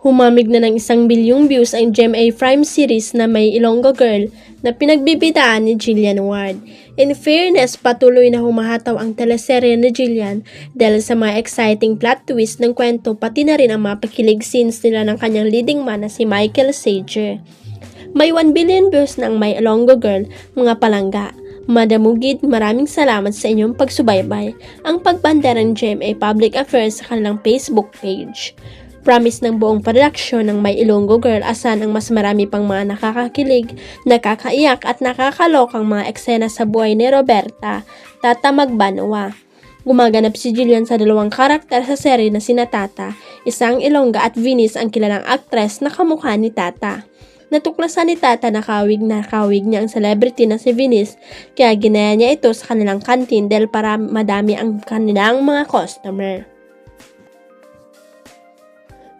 Humamig na ng 1 bilyong views ang GMA Prime series na may Ilonggo Girl na pinagbibitaan ni Jillian Ward. In fairness, patuloy na humahataw ang teleserye ni Jillian dahil sa mga exciting plot twist ng kwento pati na rin ang mapakilig scenes nila ng kanyang leading man na si Michael Sager. May 1 billion views na ang may Ilonggo Girl, mga palangga. Madamugid, maraming salamat sa inyong pagsubaybay. Ang pagbanda ng GMA Public Affairs sa kanilang Facebook page. Promise ng buong production ng May Ilonggo Girl asan ang mas marami pang mga nakakakilig, nakakaiyak at nakakalokang mga eksena sa buhay ni Roberta, Tata Magbanua. Gumaganap si Jillian sa 2 karakter sa serye na sina Tata, isang Ilongga at Venice ang kilalang aktres na kamukha ni Tata. Natuklasan ni Tata na kawig niya ang celebrity na si Venice, kaya ginaya niya ito sa kanilang kantin dahil para madami ang kanilang mga customer.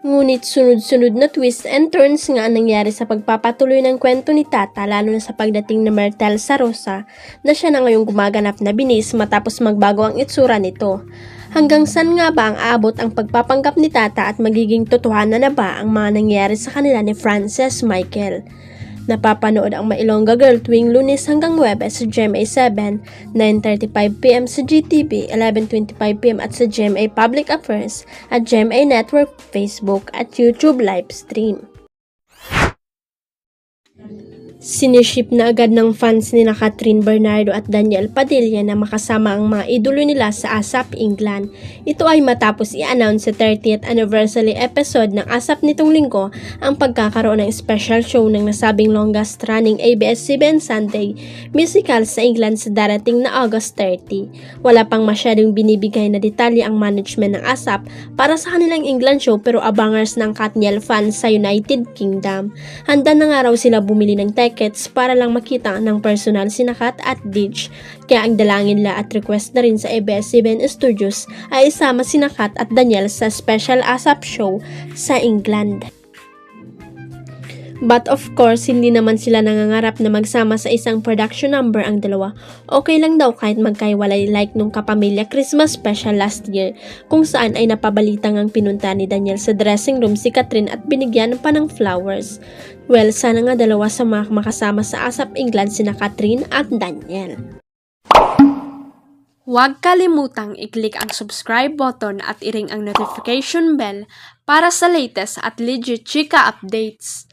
Ngunit sunod-sunod na twists and turns nga ang nangyari sa pagpapatuloy ng kwento ni Tata lalo na sa pagdating ni Myrtle Sarosa na siya na ngayong gumaganap na Venice matapos magbago ang itsura nito. Hanggang saan nga ba ang aabot ang pagpapanggap ni Tata at magiging totohanan na ba ang mga nangyari sa kanila ni Frances Michael? Napapanood ang May Ilonggo Girl tuwing Lunes hanggang Huwebes sa GMA 7, 9:35pm sa GTV, 11:25pm at sa GMA Public Affairs at GMA Network Facebook at YouTube livestream. Siniship na agad ng fans ni Catherine Bernardo at Daniel Padilla na makasama ang mga idolo nila sa ASAP England. Ito ay matapos i-announce sa 30th anniversary episode ng ASAP nitong linggo ang pagkakaroon ng special show ng nasabing longest running ABS-CBN Sunday musical sa England sa darating na August 30. Wala pang masyadong binibigay na detalye ang management ng ASAP para sa kanilang England show pero abangers ng Katniel fans sa United Kingdom. Handa na nga raw sila bumili ng tickets para lang makita ng personal sina Kat at Dij. Kaya ang dalangin nila at request na rin sa ABS-CBN Studios ay isama sina Kat at Daniel sa special ASAP show sa England. But of course, hindi naman sila nangangarap na magsama sa isang production number ang dalawa. Okay lang daw kahit magkaiwalay like nung Kapamilya Christmas special last year, kung saan ay napabalitang ang pinunta ni Daniel sa dressing room si Catherine at binigyan pa ng flowers. Well, sana nga dalawa sa mga makasama sa ASAP England sina Catherine at Daniel. Huwag kalimutang i-click ang subscribe button at i-ring ang notification bell para sa latest at legit chika updates.